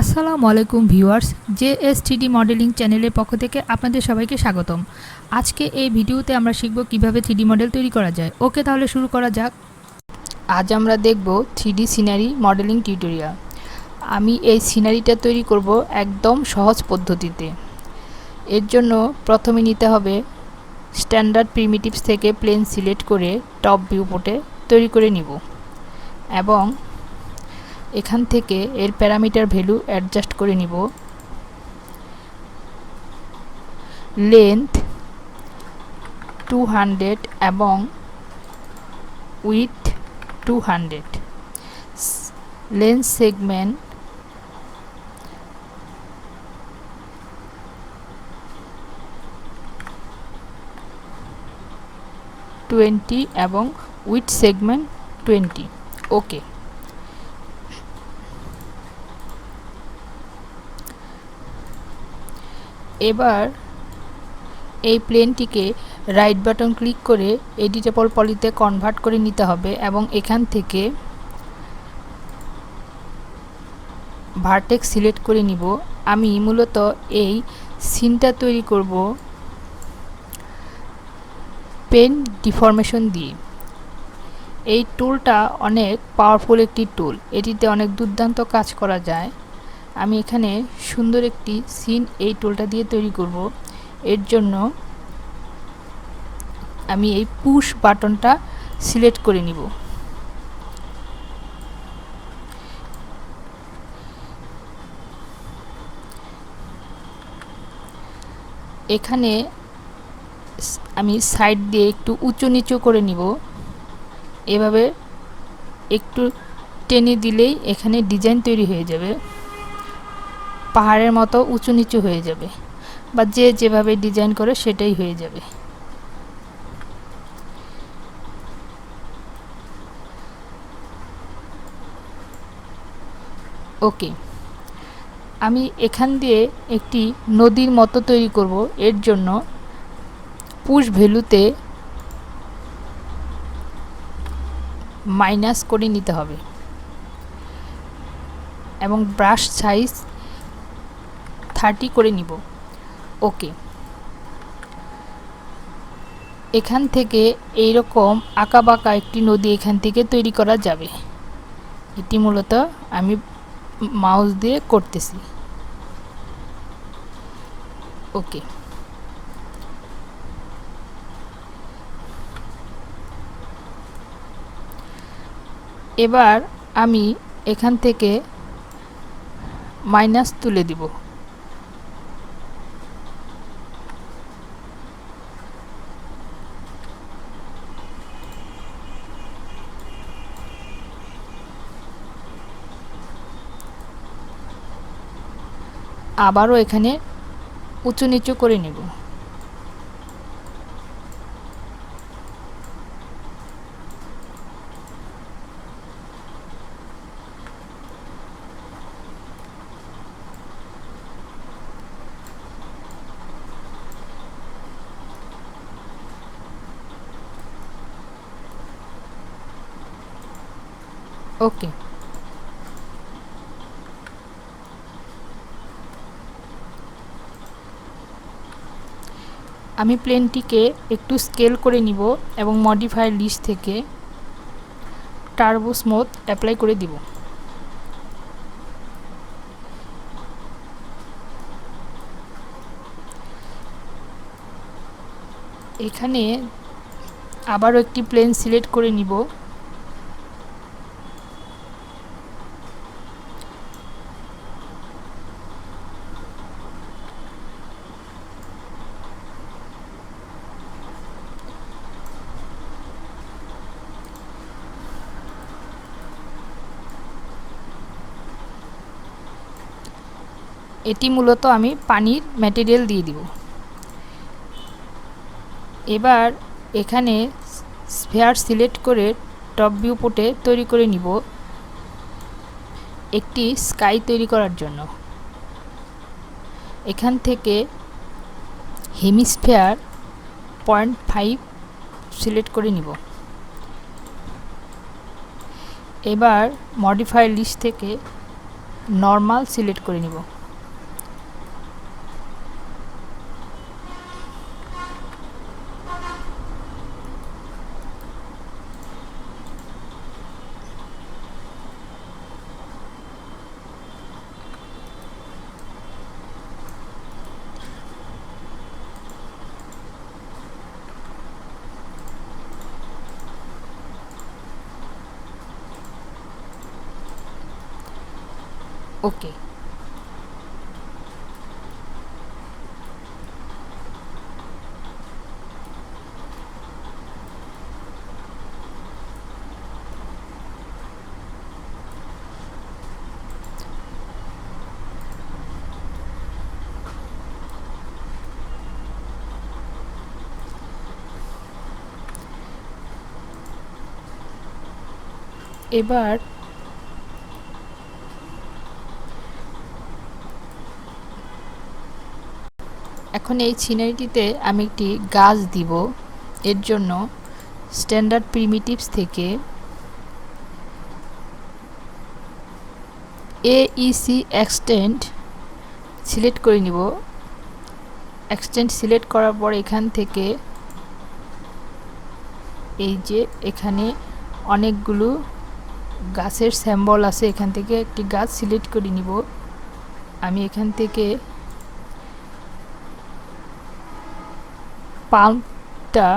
আসসালামু আলাইকুম viewers, JS3D modelling চ্যানেলের পক্ষ থেকে আপনাদের সবাইকে স্বাগতম। আজকে এই ভিডিওতে আমরা শিখব কিভাবে 3D মডেল তৈরি করা যায়। ওকে, তাহলে শুরু করা যাক। আজ আমরা দেখব 3D সিনারি মডেলিং টিউটোরিয়াল। আমি এই সিনারিটা তৈরি করব একদম সহজ পদ্ধতিতে। এর জন্য প্রথমে নিতে হবে স্ট্যান্ডার্ড প্রিমিটিভস থেকে প্লেন সিলেক্ট করে টপ ভিউ পোর্টে তৈরি করে নিব এবং এখান থেকে এর প্যারামিটার ভ্যালু অ্যাডজাস্ট করে নিব। লেন্থ 200 এবং উইথ 200, লেন্স সেগমেন্ট 20 এবং উইথ সেগমেন্ট 20। ওকে, এবার এই প্লেনটিকে রাইট বাটন ক্লিক করে এডিটেবল পলিতে কনভার্ট করে নিতে হবে এবং এখান থেকে ভার্টেক্স সিলেক্ট করে নিব। আমি মূলত এই সিনটা তৈরি করব পেন ডিফরমেশন দিয়ে। এই টুলটা অনেক পাওয়ারফুল একটি টুল, এটিতে অনেক দুর্দান্ত কাজ করা যায়। আমি এখানে সুন্দর একটি সিন এই টুলটা দিয়ে তৈরি করব। এর জন্য আমি এই পুশ বাটনটা সিলেক্ট করে নিব। এখানে আমি সাইড দিয়ে একটু উঁচু নিচু করে নিব। এভাবে একটু টেনে দিলেই এখানে ডিজাইন তৈরি হয়ে যাবে, পাহাড়ের মতো উঁচু নিচু হয়ে যাবে, বা যে যেভাবে ডিজাইন করে সেটাই হয়ে যাবে। ওকে, আমি এখান দিয়ে একটি নদীর মতো তৈরি করব। এর জন্য পুশ ভ্যালুতে মাইনাস করে নিতে হবে এবং ব্রাশ সাইজ 30 করে নিব। ওকে, এখান থেকে এইরকম আঁকাবাঁকা একটি নদী এখান থেকে তৈরি করা যাবে। এটি মূলত আমি মাউস দিয়ে করতেছি। ওকে, এবার আমি এখান থেকে মাইনাস তুলে দিব। আবারও এখানে উঁচু নিচু করে নেব। ওকে, আমি প্লেনটিকে একটু স্কেল করে নিব এবং মডিফাই লিস্ট থেকে টার্বো স্মুথ অ্যাপ্লাই করে দিব। এখানে আবারও একটি প্লেন সিলেক্ট করে নিব। এটি মূলত আমি পানির ম্যাটেরিয়াল দিয়ে দিব। এবার এখানে স্ফিয়ার সিলেক্ট করে টপ ভিউ পোর্টে তৈরি করে নিব একটি স্কাই তৈরি করার জন্য। এখান থেকে হেমিস্ফিয়ার 0.5 সিলেক্ট করে নিব। এবার মডিফাই লিস্ট থেকে নর্মাল সিলেক্ট করে নিব। ওকে, এবার এখন এই সিনারিটিতে আমি একটি গাছ দিব। এর জন্য স্ট্যান্ডার্ড প্রিমিটিভস থেকে AEC এক্সটেন্ড সিলেক্ট করে নিব। এক্সটেন্ড সিলেক্ট করার পর এখান থেকে এই যে এখানে অনেকগুলো গাছের সিম্বল আছে, এখান থেকে একটি গাছ সিলেক্ট করে নিব। আমি এখান থেকে পাম্পটা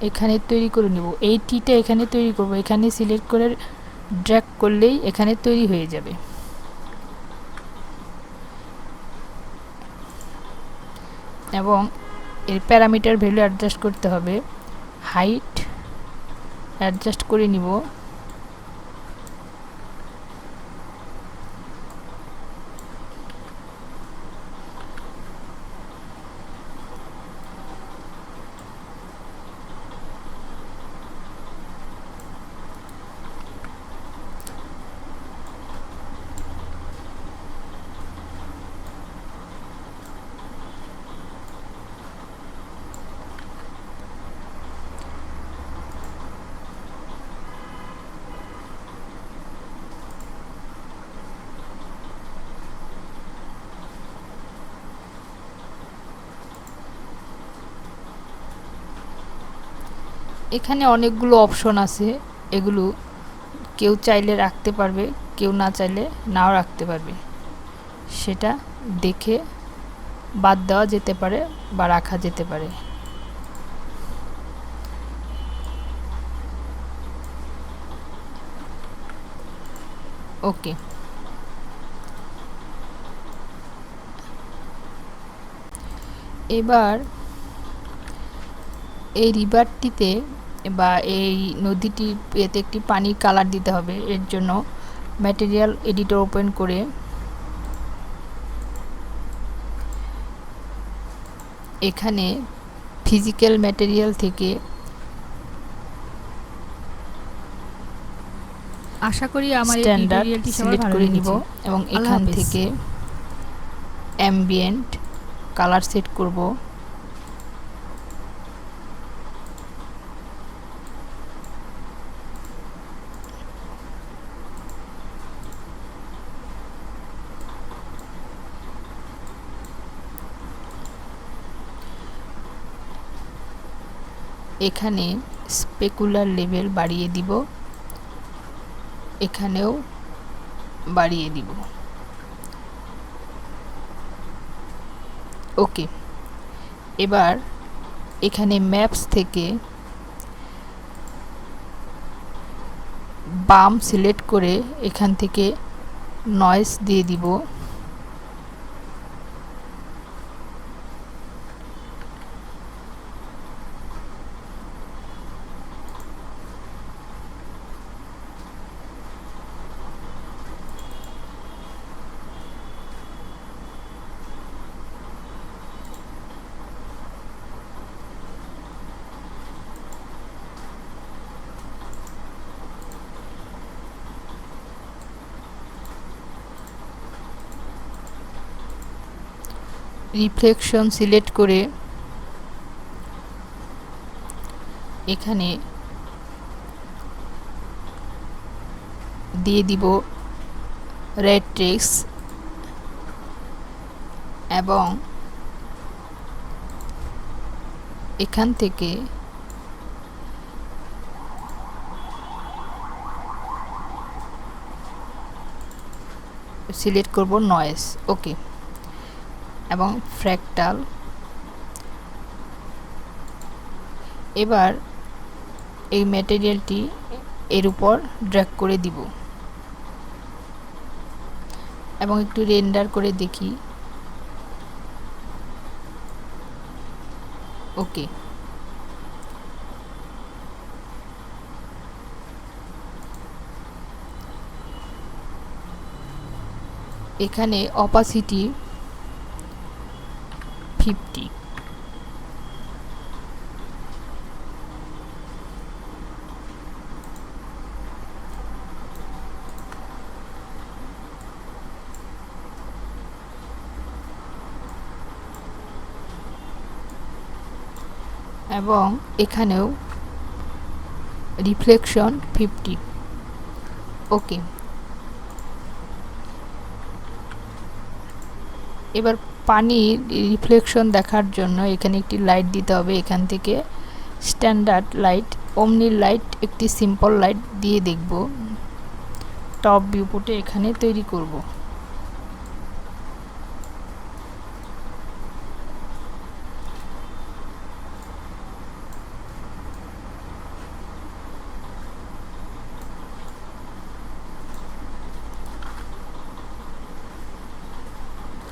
এখানে তৈরি করে নিব। এই টিটা এখানে তৈরি করব, এখানে সিলেক্ট করে ড্র্যাগ করলেই এখানে তৈরি হয়ে যাবে। এবং এর প্যারামিটার ভ্যালু অ্যাডজাস্ট করতে হবে, হাইট অ্যাডজাস্ট করে নিব। এখানে অনেকগুলো অপশন আছে, এগুলো কেউ চাইলে রাখতে পারবে, কেউ না চাইলে নাও রাখতে পারবে। সেটা দেখে বাদ দেওয়া যেতে পারে বা রাখা যেতে পারে। ওকে, এবার এই রিভারটিতে বা এই নদীটির এতে একটি পানির কালার দিতে হবে। এর জন্য ম্যাটেরিয়াল এডিটর ওপেন করে এখানে ফিজিক্যাল ম্যাটেরিয়াল থেকে আশা করি আমার এই টিউটোরিয়ালটি সিলেক্ট করে নিব এবং এখান থেকে অ্যাম্বিয়েন্ট কালার সেট করব। এখানে স্পেকুলার লেভেল বাড়িয়ে দিব, এখানেও বাড়িয়ে দিব। ওকে, এবার এখানে ম্যাপস থেকে বাম সিলেক্ট করে এখান থেকে নয়েজ দিয়ে দিব। রিফ্লেকশন সিলেক্ট করে এখানে দিয়ে দিব রেড টেক্সট এবং এখান থেকে সিলেক্ট করব নয়েজ। ওকে, এবং ফ্র্যাকটাল। এবার এই ম্যাটেরিয়ালটি এর উপর ড্র্যাগ করে দিব এবং একটু রেন্ডার করে দেখি। ওকে, এখানে অপাসিটি 50, এবং এখানেও রিফ্লেকশন 50। ওকে, এবার পানির রিফ্লেকশন দেখার জন্য এখানে একটি লাইট দিতে হবে। এখান থেকে স্ট্যান্ডার্ড লাইট, ওমনি লাইট, একটি সিম্পল লাইট দিয়ে দেখব। টপ ভিউপোর্টে এখানে তৈরি করব।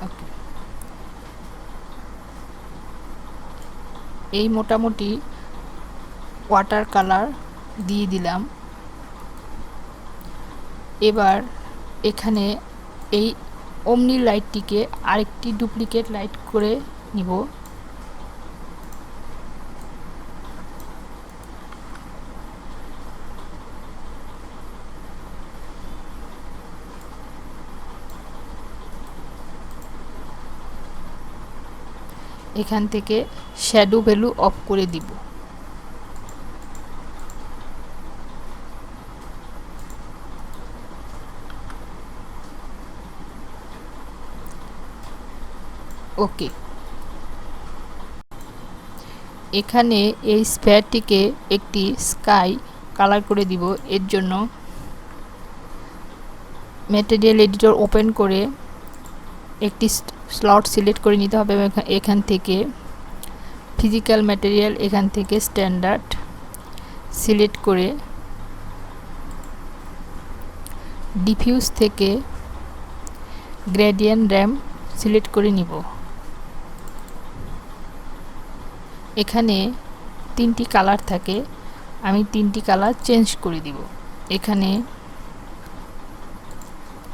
ওকে, এই মোটামুটি ওয়াটার কালার দিয়ে দিলাম। এবার এখানে এই ওমনি লাইটটিকে আরেকটি ডুপ্লিকেট লাইট করে নিব। এখান থেকে শ্যাডো ভ্যালু অফ করে দিব। ওকে, এখানে এই স্ফিয়ারটিকে একটি স্কাই কালার করে দিব। এর জন্য ম্যাটেরিয়াল এডিটর ওপেন করে একটি স্লট সিলেক্ট করে নিতে হবে। এখান থেকে ফিজিক্যাল ম্যাটেরিয়াল, এখান থেকে স্ট্যান্ডার্ড সিলেক্ট করে ডিফিউজ থেকে গ্রেডিয়েন্ট র্যাম সিলেক্ট করে নিব। এখানে 3টি কালার থাকে, আমি 3টি কালার চেঞ্জ করে দিব। এখানে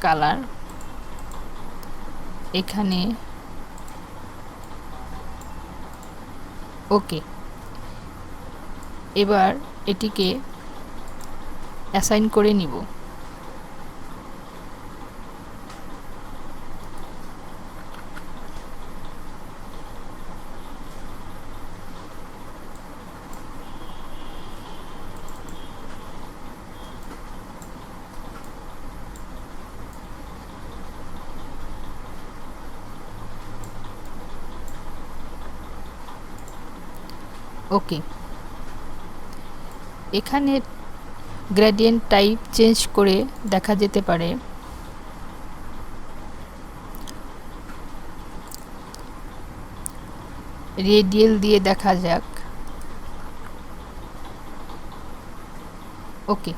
কালার, এখানে ওকে। এবার এটিকে অ্যাসাইন করে নিব। ওকে, এখানে গ্রেডিয়েন্ট টাইপ চেঞ্জ করে দেখা যেতে পারে। রেডিয়াল দিয়ে দেখা যাক। ওকে,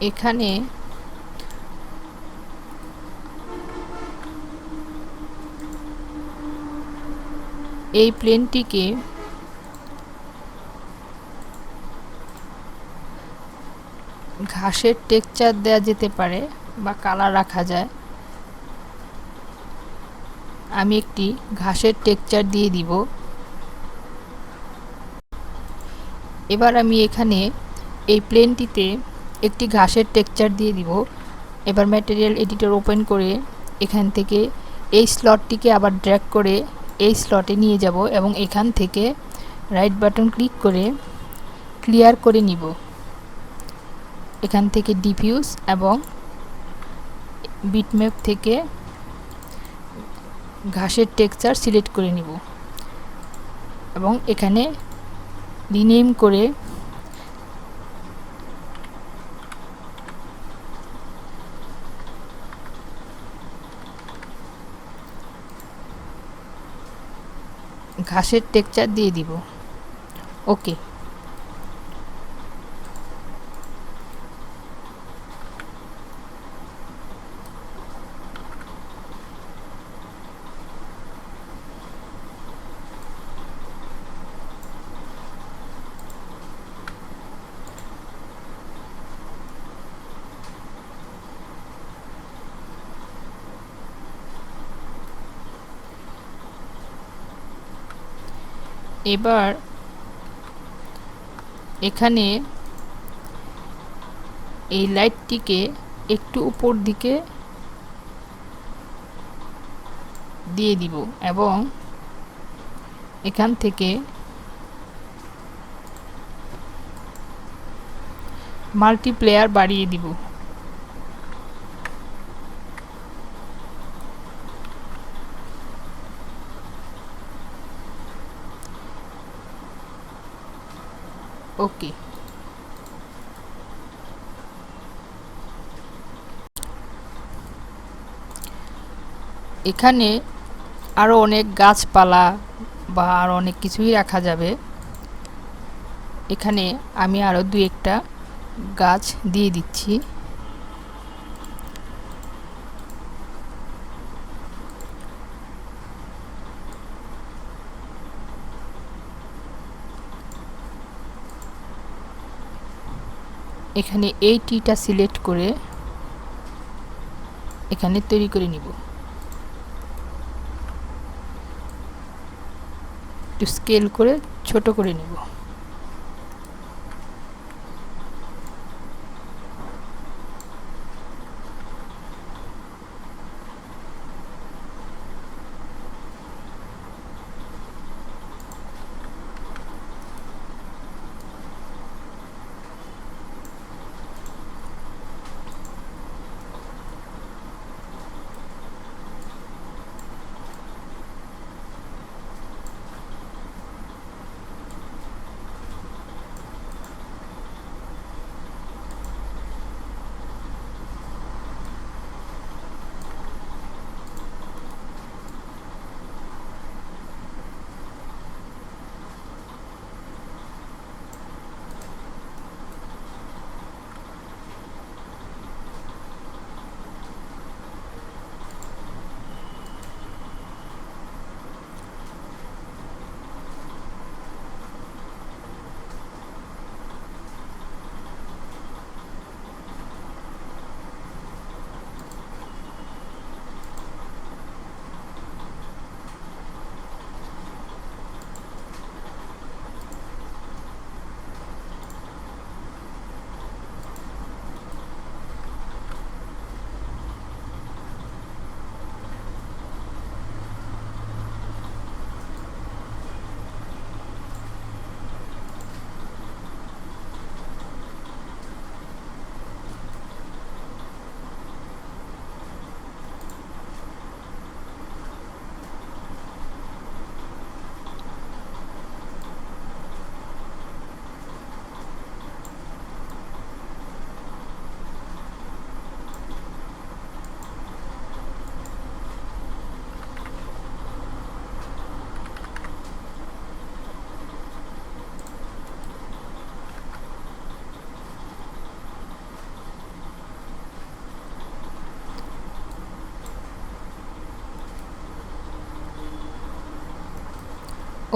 এখানে এই প্লেনটিকে ঘাসের টেক্সচার দেওয়া যেতে পারে বা কালার রাখা যায়। আমি একটি ঘাসের টেক্সচার দিয়ে দিব। এবার আমি এখানে এই প্লেনটিতে একটি ঘাসের টেক্সচার দিয়ে দিব। এবার ম্যাটেরিয়াল এডিটর ওপেন করে এখান থেকে এই স্লটটিকে আবার ড্র্যাগ করে এই স্লটে নিয়ে যাব এবং এখান থেকে রাইট বাটন ক্লিক করে ক্লিয়ার করে নিব। এখান থেকে ডিফিউজ এবং বিটম্যাপ থেকে ঘাসের টেক্সচার সিলেক্ট করে নিব এবং এখানে রিনেম করে ঘাসের টেক্সচার দিয়ে দিব। ওকে, এবার এখানে এই লাইটটিকে একটু উপর দিকে দিয়ে দিব এবং এখান থেকে মাল্টিপ্লেয়ার বাড়িয়ে দিব। ওকে, এখানে আরও অনেক গাছপালা বা আরও অনেক কিছুই রাখা যাবে। এখানে আমি আরও দু একটা গাছ দিয়ে দিচ্ছি। এখানে এই টিটা সিলেক্ট করে এখানে তৈরি করে নিব। একটু স্কেল করে ছোট করে নিব।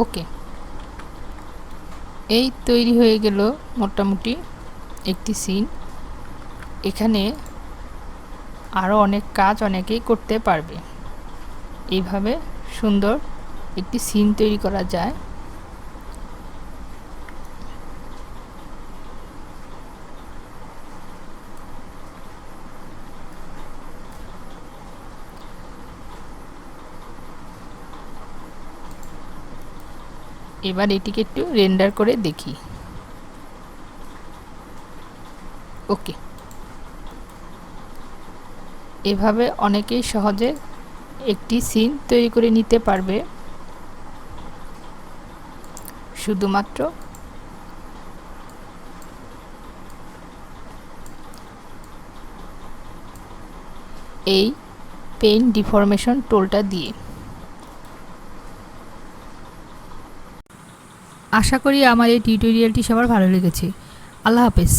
ওকে, এই তৈরি হয়ে গেল মোটামুটি একটি সিন। এখানে আরও অনেক কাজ অনেকেই করতে পারবে। এইভাবে সুন্দর একটি সিন তৈরি করা যায়। এবার এটিকে একটু রেন্ডার করে দেখি। ওকে, এভাবে অনেকেই সহজে একটি সিন তৈরি করে নিতে পারবে শুধুমাত্র এই পেইন্ট ডিফরমেশন টুলটা দিয়ে। আশা করি আমার এই টিউটোরিয়ালটি সবার ভালো লেগেছে। আল্লাহ হাফেজ।